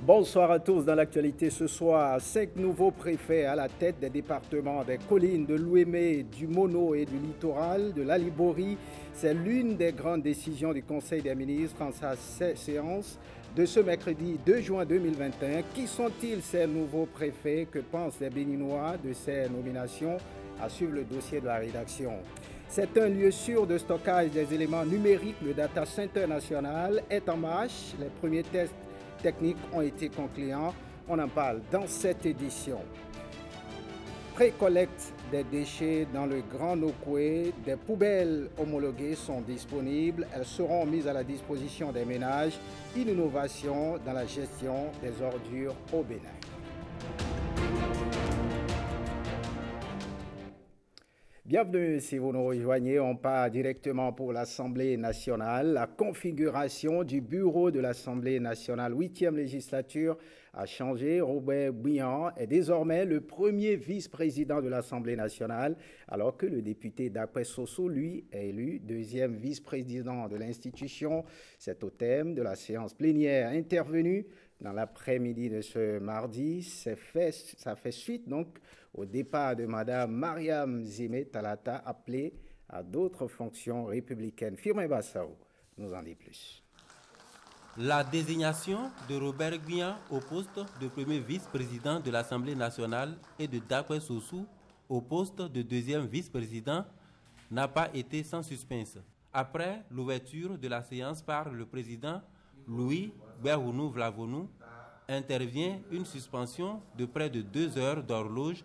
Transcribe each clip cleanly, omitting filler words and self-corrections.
Bonsoir à tous. Dans l'actualité ce soir, 5 nouveaux préfets à la tête des départements des collines de l'Ouémé, du Mono et du littoral de l'Alibori. C'est l'une des grandes décisions du Conseil des ministres en sa séance de ce mercredi 2 juin 2021. Qui sont-ils ces nouveaux préfets? Que pensent les Béninois de ces nominations? À suivre le dossier de la rédaction. C'est un lieu sûr de stockage des éléments numériques. Le Data Center national est en marche. Les premiers tests techniques ont été concluants. On en parle dans cette édition. Pré-collecte des déchets dans le Grand Nokoué. Des poubelles homologuées sont disponibles. Elles seront mises à la disposition des ménages. Une innovation dans la gestion des ordures au Bénin. Bienvenue si vous nous rejoignez. On part directement pour l'Assemblée nationale. La configuration du bureau de l'Assemblée nationale 8e législature a changé. Robert Bouillant est désormais le premier vice-président de l'Assemblée nationale, alors que le député Dakwe Soso, lui, est élu deuxième vice-président de l'institution. C'est au thème de la séance plénière intervenue dans l'après-midi de ce mardi. Ça fait suite donc au départ de Mme Mariam Zimé Talata, appelée à d'autres fonctions républicaines. Firmin Bassao nous en dit plus. La désignation de Robert Bouillant au poste de premier vice-président de l'Assemblée nationale et de Dakwe Soso au poste de deuxième vice-président n'a pas été sans suspense. Après l'ouverture de la séance par le président Louis Berhounou Vlavonou, intervient une suspension de près de 2 heures d'horloge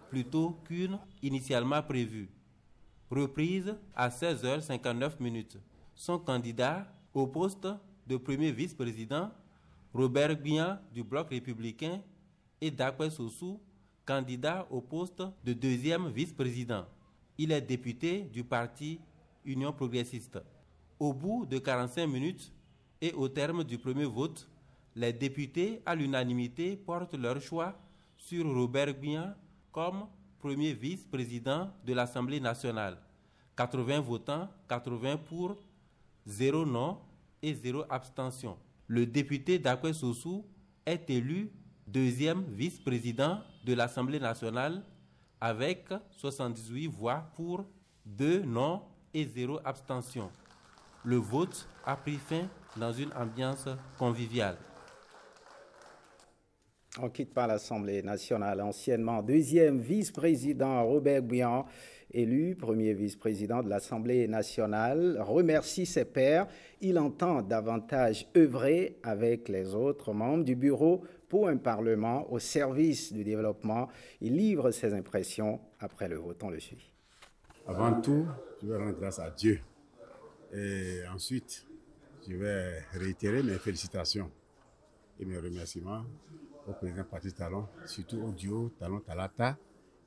plutôt qu'une initialement prévue. Reprise à 16h59. Son candidat au poste de premier vice-président, Robert Bouillant du Bloc républicain, et Dakwe Soso, candidat au poste de deuxième vice-président. Il est député du parti Union progressiste. Au bout de 45 minutes et au terme du premier vote, les députés à l'unanimité portent leur choix sur Robert Bouillant comme premier vice-président de l'Assemblée nationale. 80 votants, 80 pour, 0 non et 0 abstention. Le député Dakwe Soso est élu deuxième vice-président de l'Assemblée nationale avec 78 voix pour, 2 non et 0 abstention. Le vote a pris fin dans une ambiance conviviale. On quitte pas l'Assemblée nationale. Anciennement deuxième vice-président, Robert Bouillant, élu premier vice-président de l'Assemblée nationale, remercie ses pairs. Il entend davantage œuvrer avec les autres membres du bureau pour un Parlement au service du développement. Il livre ses impressions après le vote. On le suit. Avant tout, je vais rendre grâce à Dieu. Et ensuite, je vais réitérer mes félicitations et mes remerciements au président Patrice Talon, surtout au duo Talon-Talata,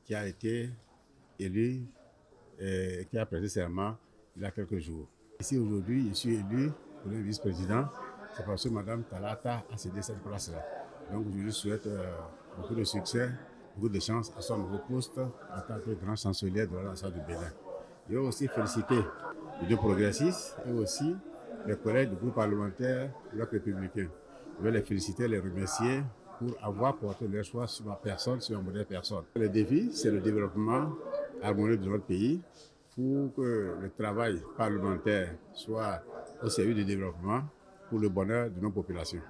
qui a été élu et qui a prêté serment il y a quelques jours. Ici aujourd'hui, je suis élu pour le vice-président, c'est parce que Mme Talata a cédé cette place-là. Donc je lui souhaite beaucoup de succès, beaucoup de chance à son nouveau poste en tant que grand chancelier de la nation du Bénin. Je vais aussi féliciter les deux progressistes et aussi les collègues du groupe parlementaire Bloc républicain. Je vais les féliciter, les remercier pour avoir porté leur choix sur ma personne, sur ma modèle personne. Le défi, c'est le développement harmonieux de notre pays pour que le travail parlementaire soit au service du développement pour le bonheur de nos populations.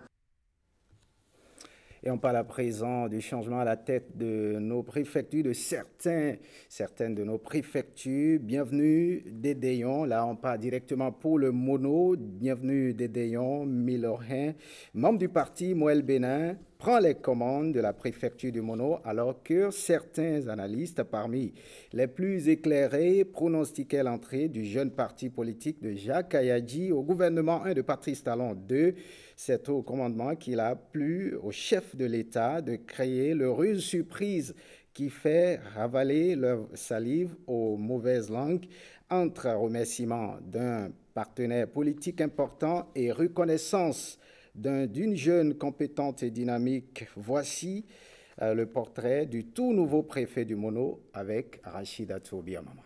Et on parle à présent du changement à la tête de nos préfectures, de certaines de nos préfectures. Bienvenue Dédéon, là on part directement pour le Mono. Bienvenue Dédéon, Milorhin, membre du parti Moël Bénin, prend les commandes de la préfecture du Mono, alors que certains analystes, parmi les plus éclairés, pronostiquaient l'entrée du jeune parti politique de Jacques Kayadji au gouvernement 1 de Patrice Talon 2. C'est au commandement qu'il a plu au chef de l'État de créer l'heureuse surprise qui fait ravaler leur salive aux mauvaises langues entre remerciements d'un partenaire politique important et reconnaissance d'une jeune compétente et dynamique. Voici le portrait du tout nouveau préfet du Mono avec Rachida Toubiamama.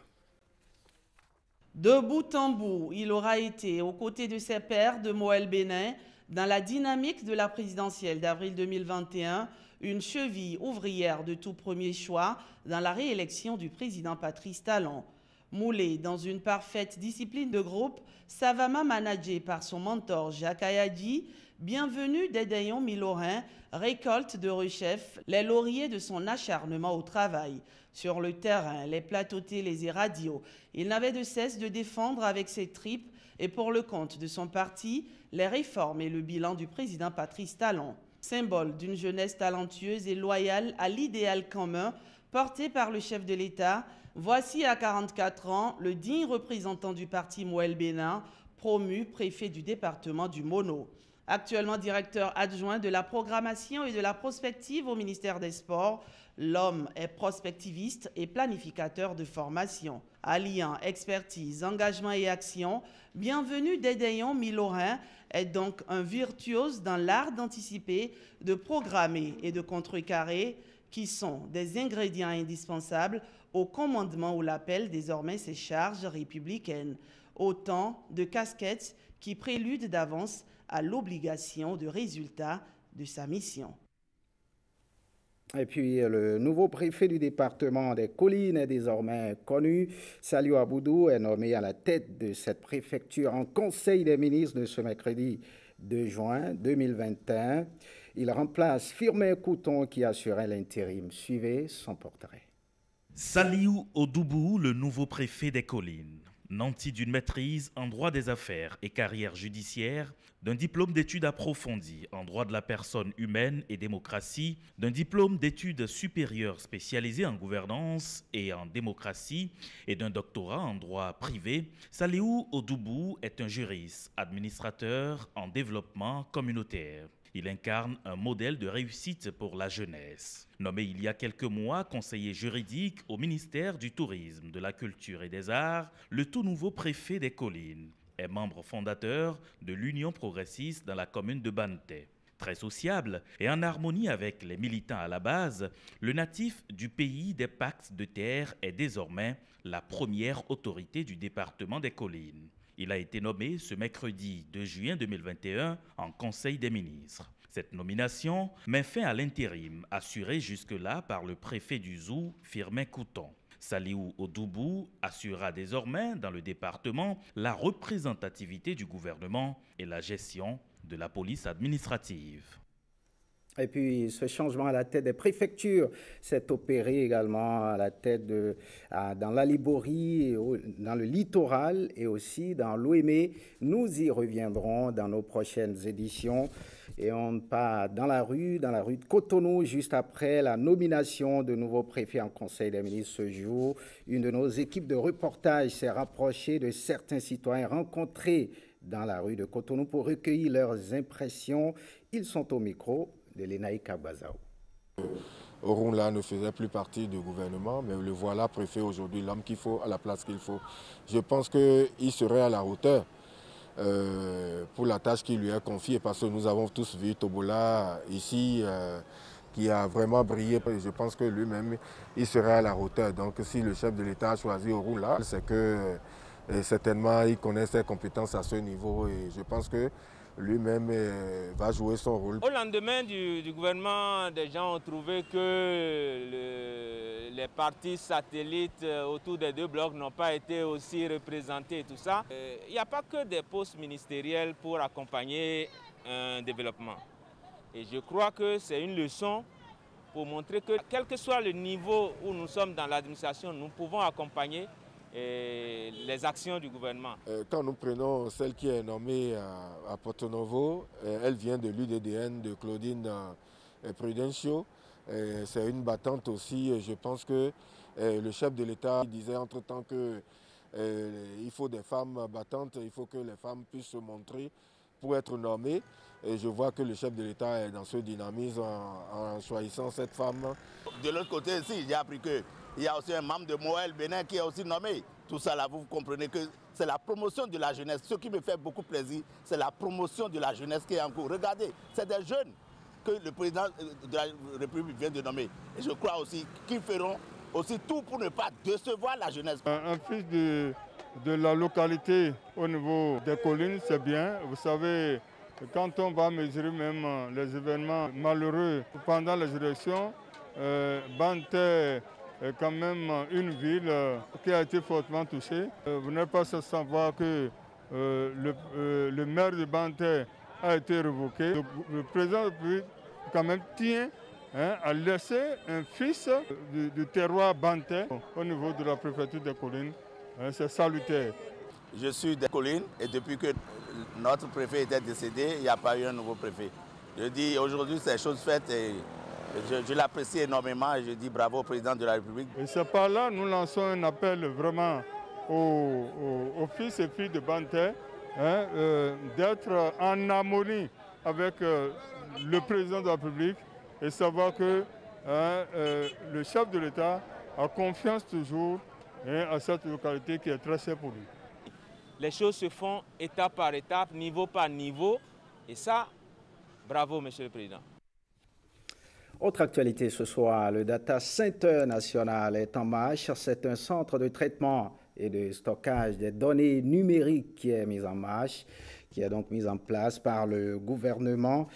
De bout en bout, il aura été aux côtés de ses pairs de Moël Bénin Dans la dynamique de la présidentielle d'avril 2021, une cheville ouvrière de tout premier choix dans la réélection du président Patrice Talon. Moulé dans une parfaite discipline de groupe, savamment managé par son mentor Jacques Ayadi, Bienvenue Dédéon Milorin récolte de rechef les lauriers de son acharnement au travail. Sur le terrain, les plateaux télés et radios, il n'avait de cesse de défendre avec ses tripes et pour le compte de son parti, les réformes et le bilan du président Patrice Talon. Symbole d'une jeunesse talentueuse et loyale à l'idéal commun porté par le chef de l'État, voici à 44 ans le digne représentant du parti Mouel Bénin, promu préfet du département du Mono. Actuellement directeur adjoint de la programmation et de la prospective au ministère des Sports, l'homme est prospectiviste et planificateur de formation. Alliant expertise, engagement et action, Bienvenue Dédéon Milorin est donc un virtuose dans l'art d'anticiper, de programmer et de contrecarrer, qui sont des ingrédients indispensables au commandement ou l'appel désormais ses charges républicaines. Autant de casquettes qui préludent d'avance à l'obligation de résultat de sa mission. Et puis, le nouveau préfet du département des Collines est désormais connu. Saliou Aboudou est nommé à la tête de cette préfecture en Conseil des ministres de ce mercredi 2 juin 2021. Il remplace Firmin Couton qui assurait l'intérim. Suivez son portrait. Saliou Odoubou, le nouveau préfet des Collines. Nanti d'une maîtrise en droit des affaires et carrière judiciaire, d'un diplôme d'études approfondies en droit de la personne humaine et démocratie, d'un diplôme d'études supérieures spécialisées en gouvernance et en démocratie et d'un doctorat en droit privé, Saliou Odoubou est un juriste, administrateur en développement communautaire. Il incarne un modèle de réussite pour la jeunesse. Nommé il y a quelques mois conseiller juridique au ministère du Tourisme, de la Culture et des Arts, le tout nouveau préfet des Collines est membre fondateur de l'Union progressiste dans la commune de Banté. Très sociable et en harmonie avec les militants à la base, le natif du pays des pactes de terre est désormais la première autorité du département des Collines. Il a été nommé ce mercredi 2 juin 2021 en Conseil des ministres. Cette nomination met fin à l'intérim assuré jusque-là par le préfet du Zou, Firmin Couton. Saliou Odoubou assurera désormais dans le département la représentativité du gouvernement et la gestion de la police administrative. Et puis, ce changement à la tête des préfectures s'est opéré également à la tête dans la Liborie, dans le littoral et aussi dans l'Ouémé. Nous y reviendrons dans nos prochaines éditions. Et on part dans la rue de Cotonou, juste après la nomination de nouveau préfet en Conseil des ministres ce jour. Une de nos équipes de reportage s'est rapprochée de certains citoyens rencontrés dans la rue de Cotonou pour recueillir leurs impressions. Ils sont au micro de Lenaïka Bazao. Orunla ne faisait plus partie du gouvernement, mais le voilà préfet aujourd'hui, l'homme qu'il faut, à la place qu'il faut. Je pense qu'il serait à la hauteur pour la tâche qui lui est confiée, parce que nous avons tous vu Tobola ici, qui a vraiment brillé. Je pense que lui-même, il serait à la hauteur. Donc si le chef de l'État a choisi Orunla, c'est que certainement il connaît ses compétences à ce niveau, et je pense que lui-même va jouer son rôle. Au lendemain du gouvernement, des gens ont trouvé que les partis satellites autour des deux blocs n'ont pas été aussi représentés et tout ça. Il n'y a pas que des postes ministériels pour accompagner un développement. Et je crois que c'est une leçon pour montrer que quel que soit le niveau où nous sommes dans l'administration, nous pouvons accompagner les actions du gouvernement. Quand nous prenons celle qui est nommée à Porto Novo, elle vient de l'UDDN de Claudine Prudencio. C'est une battante aussi. Je pense que le chef de l'État disait entre-temps qu'il faut des femmes battantes, il faut que les femmes puissent se montrer pour être nommées. Et je vois que le chef de l'État est dans ce dynamisme en choisissant cette femme. De l'autre côté aussi, j'ai appris qu'il y a aussi un membre de Mouel Bénin qui est aussi nommé. Tout ça là, vous comprenez que c'est la promotion de la jeunesse. Ce qui me fait beaucoup plaisir, c'est la promotion de la jeunesse qui est en cours. Regardez, c'est des jeunes que le président de la République vient de nommer. Et je crois aussi qu'ils feront aussi tout pour ne pas décevoir la jeunesse. Un fils de la localité au niveau des collines, c'est bien. Vous savez, Quand on va mesurer même les événements malheureux pendant les élections, Banté est quand même une ville qui a été fortement touchée. Vous n'êtes pas sans savoir que le maire de Banté a été révoqué. Le président de la République quand même tient à laisser un fils du terroir Banté au niveau de la préfecture des collines. C'est salutaire. Je suis des collines et depuis que notre préfet était décédé, il n'y a pas eu un nouveau préfet. Je dis aujourd'hui c'est chose faite et je l'apprécie énormément et je dis bravo au président de la République. Et c'est par là nous lançons un appel vraiment aux fils et filles de Banté d'être en harmonie avec le président de la République et savoir que le chef de l'État a confiance toujours à cette localité qui est très chère pour lui. Les choses se font étape par étape, niveau par niveau. Et ça, bravo, Monsieur le Président. Autre actualité ce soir, le Data Center national est en marche. C'est un centre de traitement et de stockage des données numériques qui est mis en marche, qui est donc mis en place par le gouvernement.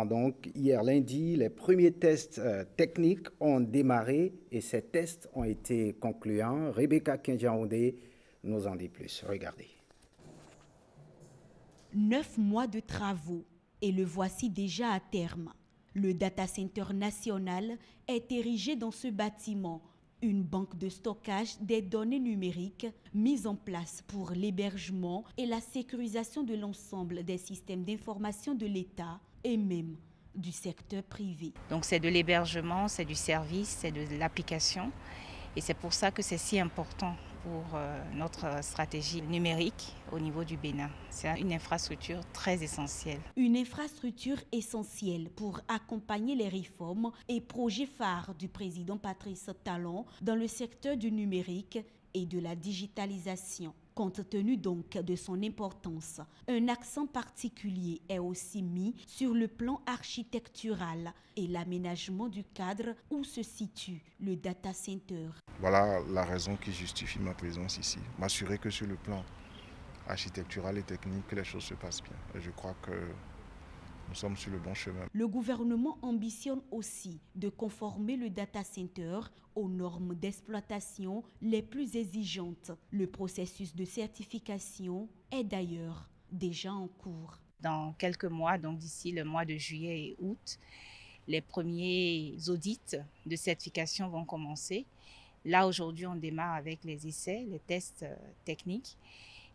Donc, hier lundi, les premiers tests techniques ont démarré et ces tests ont été concluants. Rebecca Kinjaoundé nous en dit plus. Regardez. 9 mois de travaux et le voici déjà à terme. Le Data Center national est érigé dans ce bâtiment, une banque de stockage des données numériques mise en place pour l'hébergement et la sécurisation de l'ensemble des systèmes d'information de l'État et même du secteur privé. Donc c'est de l'hébergement, c'est du service, c'est de l'application et c'est pour ça que c'est si important pour notre stratégie numérique au niveau du Bénin. C'est une infrastructure très essentielle. Une infrastructure essentielle pour accompagner les réformes et projets phares du président Patrice Talon dans le secteur du numérique et de la digitalisation. Compte tenu donc de son importance, un accent particulier est aussi mis sur le plan architectural et l'aménagement du cadre où se situe le data center. Voilà la raison qui justifie ma présence ici. M'assurer que sur le plan architectural et technique, les choses se passent bien. Et je crois que nous sommes sur le bon chemin. Le gouvernement ambitionne aussi de conformer le data center aux normes d'exploitation les plus exigeantes. Le processus de certification est d'ailleurs déjà en cours. Dans quelques mois, donc d'ici le mois de juillet et août, les premiers audits de certification vont commencer. Là, aujourd'hui, on démarre avec les essais, les tests techniques.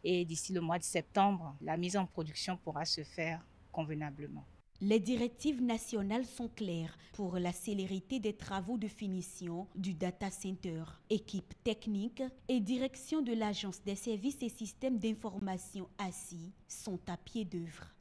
Et d'ici le mois de septembre, la mise en production pourra se faire convenablement. Les directives nationales sont claires pour la célérité des travaux de finition du data center. Équipe technique et direction de l'Agence des services et systèmes d'information ASI sont à pied d'œuvre.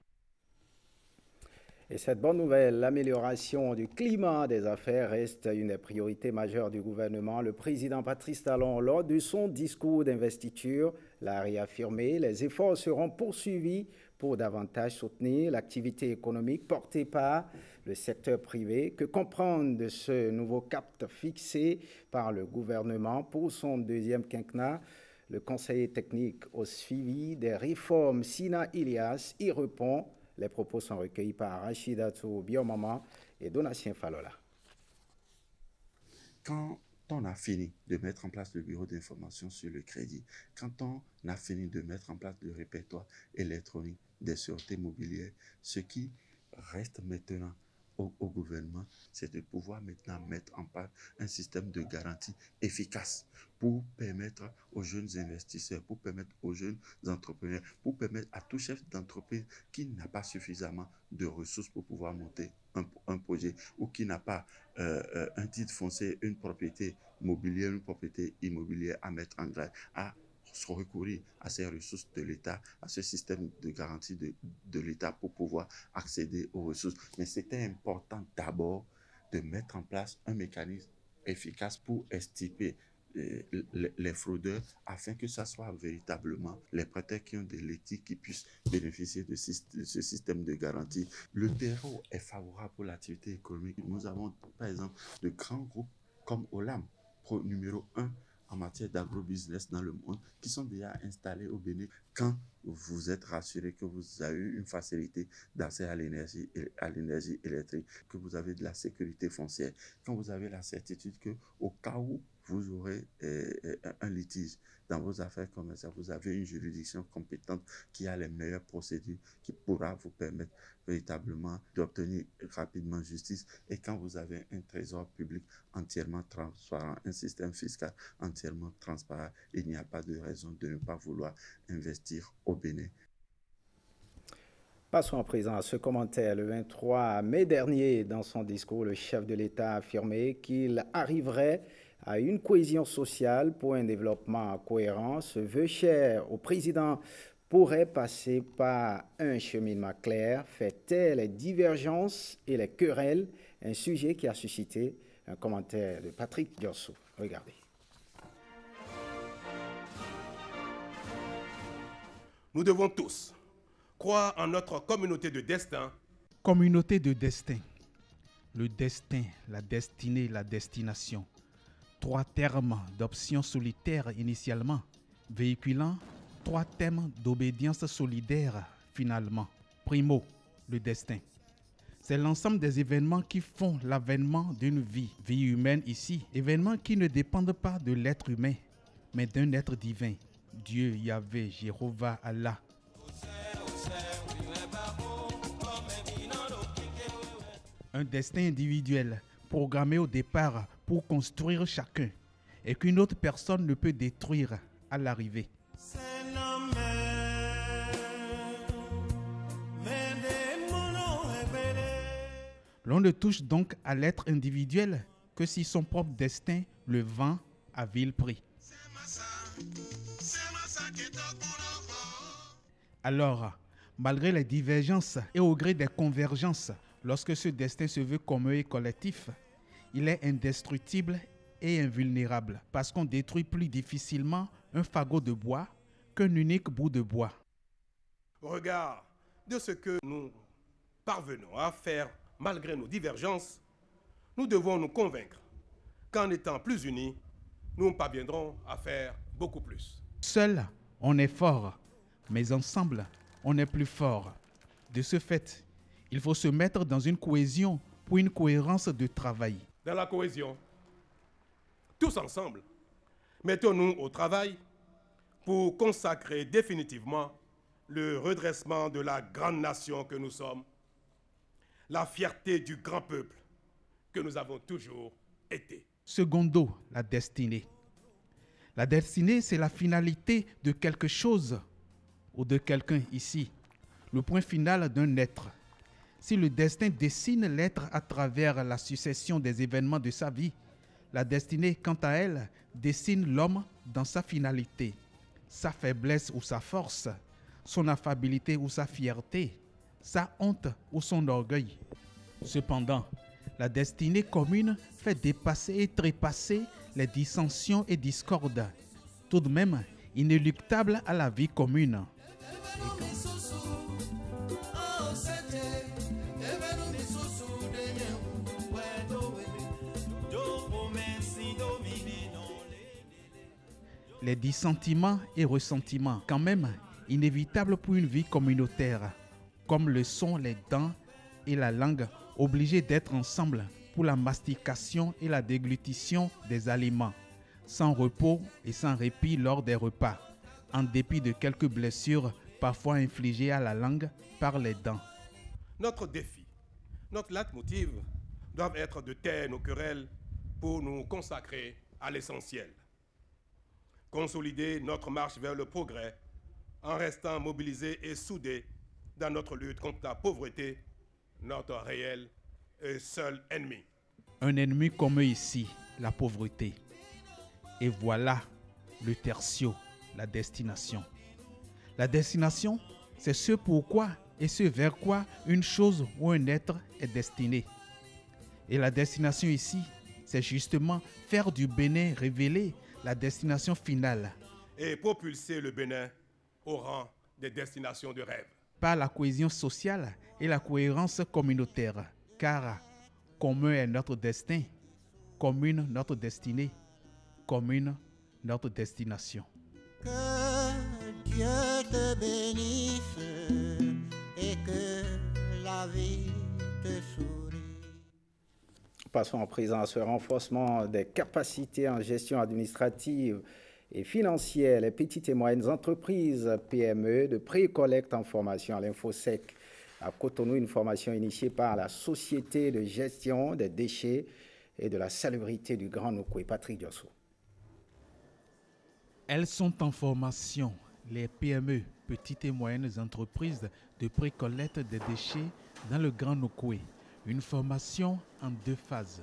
Et cette bonne nouvelle, l'amélioration du climat des affaires reste une des priorités majeures du gouvernement. Le président Patrice Talon, lors de son discours d'investiture, l'a réaffirmé. Les efforts seront poursuivis pour davantage soutenir l'activité économique portée par le secteur privé. Que comprendre de ce nouveau cap fixé par le gouvernement pour son deuxième quinquennat? Le conseiller technique au suivi des réformes, Sina Ilias, y répond. Les propos sont recueillis par Rachidatou Biomama et Donatien Falola. Quand on a fini de mettre en place le bureau d'information sur le crédit, quand on a fini de mettre en place le répertoire électronique des sûretés mobilières, ce qui reste maintenant au gouvernement, c'est de pouvoir maintenant mettre en place un système de garantie efficace pour permettre aux jeunes investisseurs, pour permettre aux jeunes entrepreneurs, pour permettre à tout chef d'entreprise qui n'a pas suffisamment de ressources pour pouvoir monter un projet ou qui n'a pas un titre foncier, une propriété mobilière, une propriété immobilière à mettre en grève, à se recourir à ces ressources de l'État, à ce système de garantie de l'État pour pouvoir accéder aux ressources. Mais c'était important d'abord de mettre en place un mécanisme efficace pour extirper les fraudeurs afin que ce soit véritablement les prêteurs qui ont de l'éthique qui puissent bénéficier de ce système de garantie. Le terreau est favorable pour l'activité économique. Nous avons par exemple de grands groupes comme Olam, numéro 1 en matière d'agro-business dans le monde, qui sont déjà installés au Bénin. quand vous êtes rassuré que vous avez une facilité d'accès à l'énergie électrique, que vous avez de la sécurité foncière, quand vous avez la certitude que au cas où vous aurez un litige dans vos affaires commerciales, vous avez une juridiction compétente qui a les meilleures procédures, qui pourra vous permettre véritablement d'obtenir rapidement justice. Et quand vous avez un trésor public entièrement transparent, un système fiscal entièrement transparent, il n'y a pas de raison de ne pas vouloir investir au Bénin. Passons à présent à ce commentaire. Le 23 mai dernier, dans son discours, le chef de l'État a affirmé qu'il arriverait à une cohésion sociale pour un développement cohérent. Ce vœu cher au président pourrait passer par un cheminement clair, faire taire les divergences et les querelles, un sujet qui a suscité un commentaire de Patrick Diosso. Regardez. Nous devons tous croire en notre communauté de destin. Communauté de destin. Le destin, la destinée, la destination. 3 termes d'option solitaire initialement, véhiculant 3 thèmes d'obédience solidaire finalement. Primo, le destin. C'est l'ensemble des événements qui font l'avènement d'une vie. Vie humaine ici, événements qui ne dépendent pas de l'être humain, mais d'un être divin. Dieu, Yahvé, Jéhovah, Allah. Un destin individuel, programmé au départ pour construire chacun, et qu'une autre personne ne peut détruire à l'arrivée. L'on ne touche donc à l'être individuel que si son propre destin le vend à vil prix. Alors, malgré les divergences et au gré des convergences, lorsque ce destin se veut commun et collectif, il est indestructible et invulnérable parce qu'on détruit plus difficilement un fagot de bois qu'un unique bout de bois. Au regard de ce que nous parvenons à faire malgré nos divergences, nous devons nous convaincre qu'en étant plus unis, nous parviendrons à faire beaucoup plus. Seul, on est fort, mais ensemble, on est plus fort. De ce fait, il faut se mettre dans une cohésion pour une cohérence de travail. Dans la cohésion, tous ensemble, mettons-nous au travail pour consacrer définitivement le redressement de la grande nation que nous sommes, la fierté du grand peuple que nous avons toujours été. Secondo, la destinée. La destinée, c'est la finalité de quelque chose ou de quelqu'un ici, le point final d'un être. Si le destin dessine l'être à travers la succession des événements de sa vie, la destinée, quant à elle, dessine l'homme dans sa finalité, sa faiblesse ou sa force, son affabilité ou sa fierté, sa honte ou son orgueil. Cependant, la destinée commune fait dépasser et trépasser les dissensions et discordes, tout de même inéluctables à la vie commune. Les dissentiments et ressentiments, quand même inévitables pour une vie communautaire, comme le sont les dents et la langue, obligés d'être ensemble pour la mastication et la déglutition des aliments, sans repos et sans répit lors des repas, en dépit de quelques blessures parfois infligées à la langue par les dents. Notre défi, notre leitmotiv doivent être de taire nos querelles pour nous consacrer à l'essentiel. Consolider notre marche vers le progrès en restant mobilisés et soudés dans notre lutte contre la pauvreté, notre réel et seul ennemi. Un ennemi commun ici, la pauvreté. Et voilà le tertio, la destination. La destination, c'est ce pourquoi et ce vers quoi une chose ou un être est destiné. Et la destination ici, c'est justement faire du Bénin révéler la destination finale. Et propulser le Bénin au rang des destinations de rêve. Par la cohésion sociale et la cohérence communautaire. Car commun est notre destin, commune notre destinée, commune notre destination. Que Dieu te bénisse et que la vie te sourie. Passons à présent à ce renforcement des capacités en gestion administrative et financière. Les petites et moyennes entreprises PME de pré-collecte en formation à l'Infosec à Cotonou, une formation initiée par la Société de gestion des déchets et de la salubrité du Grand Nokoué. Patrick Diosso. Elles sont en formation, les PME, petites et moyennes entreprises de pré-collecte des déchets dans le Grand Nokoué. Une formation en 2 phases.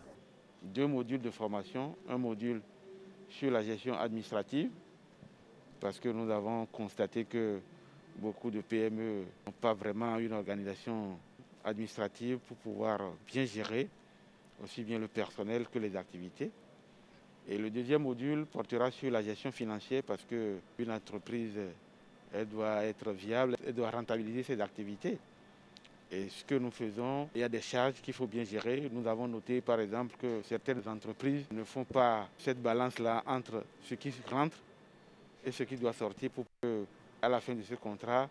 2 modules de formation, un module sur la gestion administrative, parce que nous avons constaté que beaucoup de PME n'ont pas vraiment une organisation administrative pour pouvoir bien gérer aussi bien le personnel que les activités. Et le 2e module portera sur la gestion financière parce qu'une entreprise, elle doit être viable, elle doit rentabiliser ses activités. Et ce que nous faisons, il y a des charges qu'il faut bien gérer. Nous avons noté par exemple que certaines entreprises ne font pas cette balance-là entre ce qui rentre et ce qui doit sortir pour qu'à la fin de ce contrat,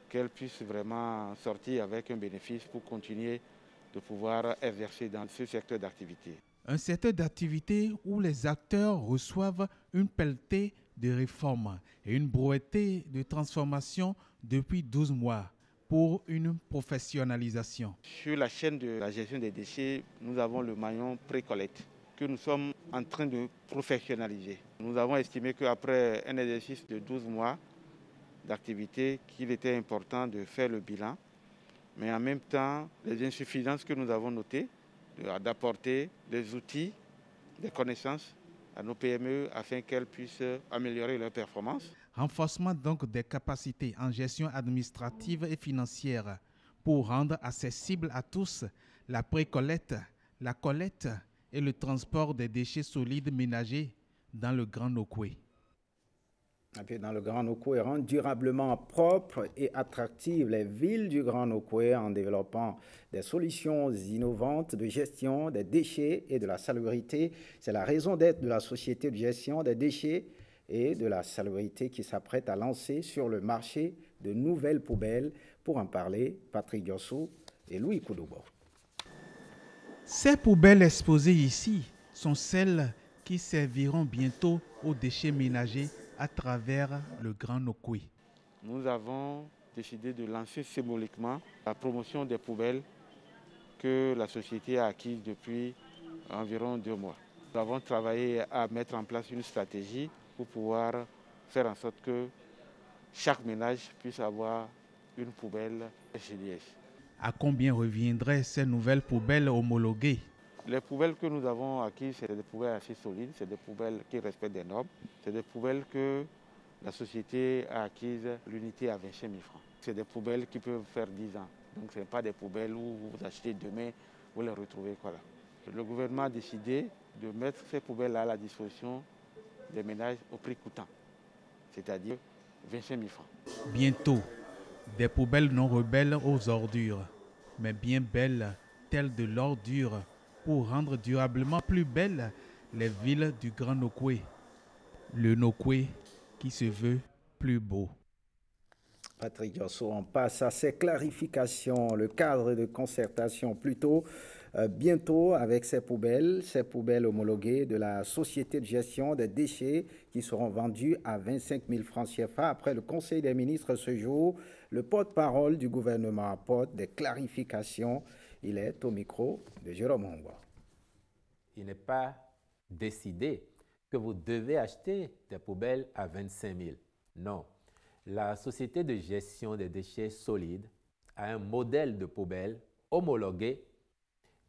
qu'elles puissent vraiment sortir avec un bénéfice pour continuer de pouvoir exercer dans ce secteur d'activité. Un secteur d'activité où les acteurs reçoivent une pelletée de réformes et une brouettée de transformation depuis 12 mois pour une professionnalisation. Sur la chaîne de la gestion des déchets, nous avons le maillon pré-collecte que nous sommes en train de professionnaliser. Nous avons estimé qu'après un exercice de 12 mois d'activité, qu'il était important de faire le bilan, mais en même temps, les insuffisances que nous avons notées, d'apporter des outils, des connaissances à nos PME afin qu'elles puissent améliorer leur performance. Renforcement donc des capacités en gestion administrative et financière pour rendre accessible à tous la pré-collecte, la collecte et le transport des déchets solides ménagers dans le Grand Nokoué. Dans le Grand Nokoué, rendre durablement propres et attractives les villes du Grand Nokoué en développant des solutions innovantes de gestion des déchets et de la salubrité. C'est la raison d'être de la Société de gestion des déchets et de la salubrité qui s'apprête à lancer sur le marché de nouvelles poubelles. Pour en parler, Patrick Diosso et Louis Koudoubo. Ces poubelles exposées ici sont celles qui serviront bientôt aux déchets ménagers à travers le Grand Nokoué. Nous avons décidé de lancer symboliquement la promotion des poubelles que la société a acquises depuis environ 2 mois. Nous avons travaillé à mettre en place une stratégie pour pouvoir faire en sorte que chaque ménage puisse avoir une poubelle GDS. À combien reviendraient ces nouvelles poubelles homologuées? Les poubelles que nous avons acquises, c'est des poubelles assez solides, c'est des poubelles qui respectent des normes, c'est des poubelles que la société a acquises l'unité à 25 000 francs. C'est des poubelles qui peuvent faire 10 ans. Donc ce n'est pas des poubelles où vous achetez demain, vous les retrouvez. Voilà. Le gouvernement a décidé de mettre ces poubelles à la disposition des ménages au prix coûtant, c'est-à-dire 25 000 francs. Bientôt, des poubelles non rebelles aux ordures, mais bien belles, telles de l'ordure, pour rendre durablement plus belles les villes du Grand Nokoué. Le Nokoué qui se veut plus beau. Patrick Diosso, on passe à ces clarifications, le cadre de concertation plutôt bientôt avec ces poubelles homologuées de la Société de gestion des déchets qui seront vendues à 25 000 francs CFA. Après le Conseil des ministres ce jour, le porte-parole du gouvernement apporte des clarifications. Il est au micro de Jérôme Hongwa. Il n'est pas décidé que vous devez acheter des poubelles à 25 000. Non. La Société de gestion des déchets solides a un modèle de poubelle homologué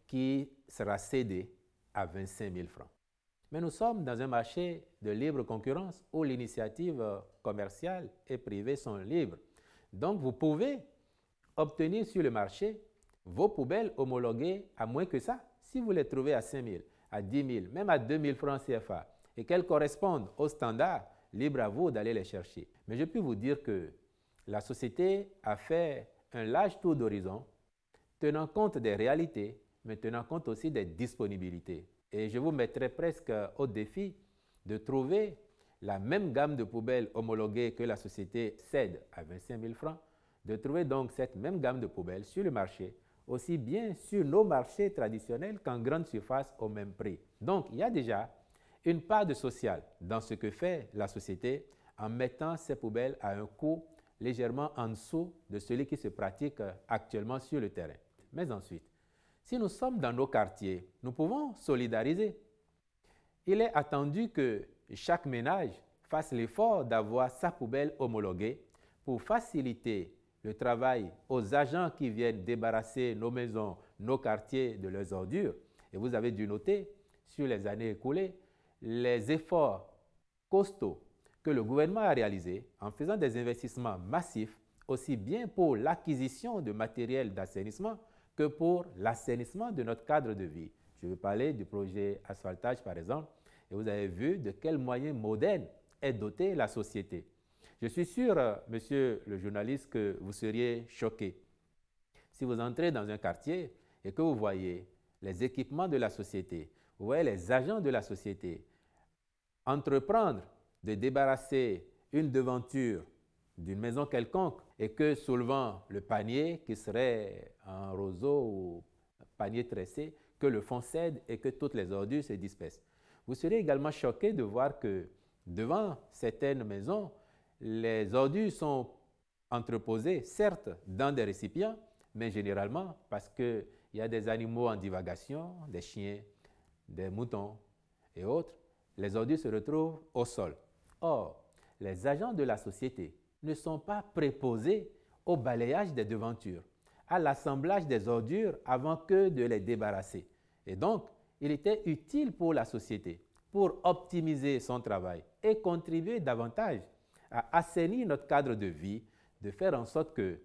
qui sera cédé à 25 000 francs. Mais nous sommes dans un marché de libre concurrence où l'initiative commerciale et privée sont libres. Donc vous pouvez obtenir sur le marché vos poubelles homologuées à moins que ça. Si vous les trouvez à 5 000, à 10 000, même à 2 000 francs CFA et qu'elles correspondent aux standards, libre à vous d'aller les chercher. Mais je peux vous dire que la société a fait un large tour d'horizon, tenant compte des réalités, mais tenant compte aussi des disponibilités. Et je vous mettrai presque au défi de trouver la même gamme de poubelles homologuées que la société cède à 25 000 francs, de trouver donc cette même gamme de poubelles sur le marché, aussi bien sur nos marchés traditionnels qu'en grande surface au même prix. Donc, il y a déjà une part de social dans ce que fait la société en mettant ces poubelles à un coût légèrement en dessous de celui qui se pratique actuellement sur le terrain. Mais ensuite, si nous sommes dans nos quartiers, nous pouvons solidariser. Il est attendu que chaque ménage fasse l'effort d'avoir sa poubelle homologuée pour faciliter le travail aux agents qui viennent débarrasser nos maisons, nos quartiers de leurs ordures. Et vous avez dû noter, sur les années écoulées, les efforts costauds que le gouvernement a réalisés en faisant des investissements massifs, aussi bien pour l'acquisition de matériel d'assainissement que pour l'assainissement de notre cadre de vie. Je veux parler du projet asphaltage, par exemple, et vous avez vu de quels moyens modernes est dotée la société. Je suis sûr, monsieur le journaliste, que vous seriez choqué si vous entrez dans un quartier et que vous voyez les équipements de la société, vous voyez les agents de la société entreprendre de débarrasser une devanture d'une maison quelconque et que soulevant le panier qui serait un roseau ou un panier tressé, que le fond cède et que toutes les ordures se dispersent. Vous serez également choqué de voir que devant certaines maisons, les ordures sont entreposées, certes, dans des récipients, mais généralement parce qu'il y a des animaux en divagation, des chiens, des moutons et autres, les ordures se retrouvent au sol. Or, les agents de la société ne sont pas préposés au balayage des devantures, à l'assemblage des ordures avant que de les débarrasser. Et donc, il était utile pour la société, pour optimiser son travail et contribuer davantage à assainir notre cadre de vie, de faire en sorte que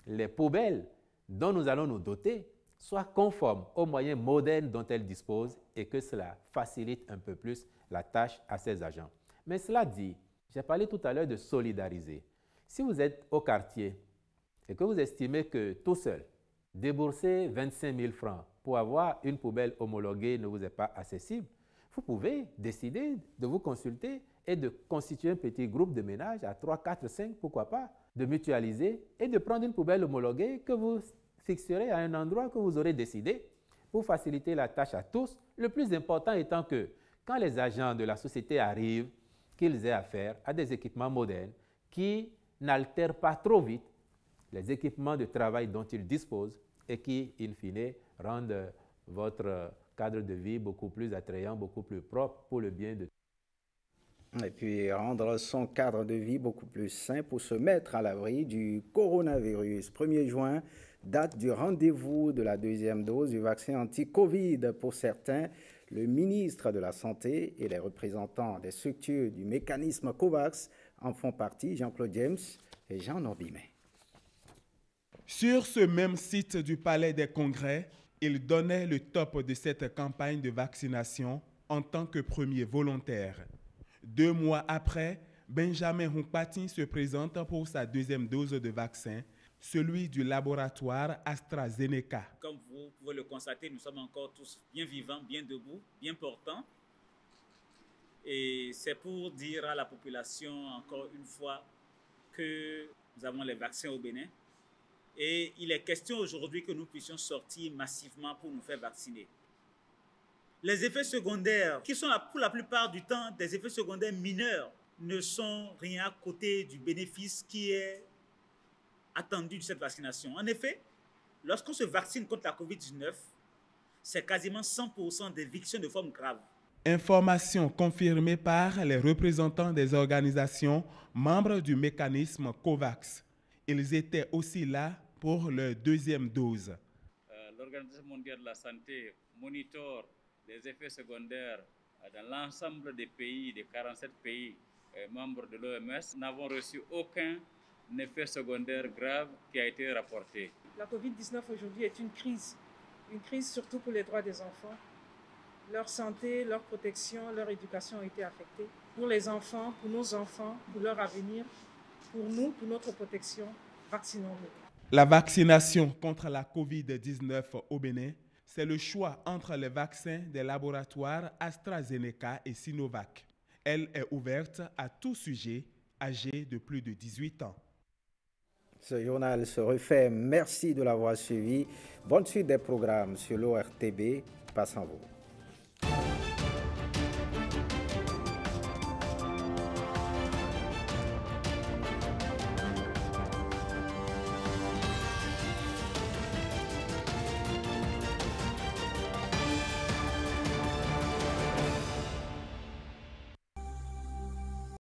les poubelles dont nous allons nous doter soient conformes aux moyens modernes dont elles disposent et que cela facilite un peu plus la tâche à ces agents. Mais cela dit, j'ai parlé tout à l'heure de solidariser. Si vous êtes au quartier et que vous estimez que tout seul, débourser 25 000 francs pour avoir une poubelle homologuée ne vous est pas accessible, vous pouvez décider de vous consulter et de constituer un petit groupe de ménage à 3, 4, 5, pourquoi pas, de mutualiser et de prendre une poubelle homologuée que vous fixerez à un endroit que vous aurez décidé pour faciliter la tâche à tous. Le plus important étant que quand les agents de la société arrivent, qu'ils aient affaire à des équipements modernes qui n'altèrent pas trop vite les équipements de travail dont ils disposent et qui, in fine, rendent votre cadre de vie beaucoup plus attrayant, beaucoup plus propre pour le bien de tous. Et puis rendre son cadre de vie beaucoup plus sain pour se mettre à l'abri du coronavirus. 1er juin, date du rendez-vous de la deuxième dose du vaccin anti-Covid pour certains. Le ministre de la Santé et les représentants des structures du mécanisme COVAX en font partie, Jean-Claude James et Jean Norbimet. Sur ce même site du Palais des Congrès, il donnait le top de cette campagne de vaccination en tant que premier volontaire. 2 mois après, Benjamin Hunkpati se présente pour sa deuxième dose de vaccin, celui du laboratoire AstraZeneca. Comme vous pouvez le constater, nous sommes encore tous bien vivants, bien debout, bien portants. Et c'est pour dire à la population encore une fois que nous avons les vaccins au Bénin. Et il est question aujourd'hui que nous puissions sortir massivement pour nous faire vacciner. Les effets secondaires, qui sont pour la plupart du temps des effets secondaires mineurs, ne sont rien à côté du bénéfice qui est attendu de cette vaccination. En effet, lorsqu'on se vaccine contre la COVID-19, c'est quasiment 100% d'éviction de formes graves. Information confirmée par les représentants des organisations membres du mécanisme COVAX. Ils étaient aussi là pour leur deuxième dose. L'Organisation mondiale de la santé monitore les effets secondaires dans l'ensemble des pays, des 47 pays membres de l'OMS. Nous n'avons reçu aucun effet secondaire grave qui a été rapporté. La COVID-19 aujourd'hui est une crise surtout pour les droits des enfants. Leur santé, leur protection, leur éducation ont été affectées. Pour les enfants, pour nos enfants, pour leur avenir, pour nous, pour notre protection, vaccinons-nous. La vaccination contre la COVID-19 au Bénin, c'est le choix entre les vaccins des laboratoires AstraZeneca et Sinovac. Elle est ouverte à tout sujet âgé de plus de 18 ans. Ce journal se refait. Merci de l'avoir suivi. Bonne suite des programmes sur l'ORTB. Passe en vous.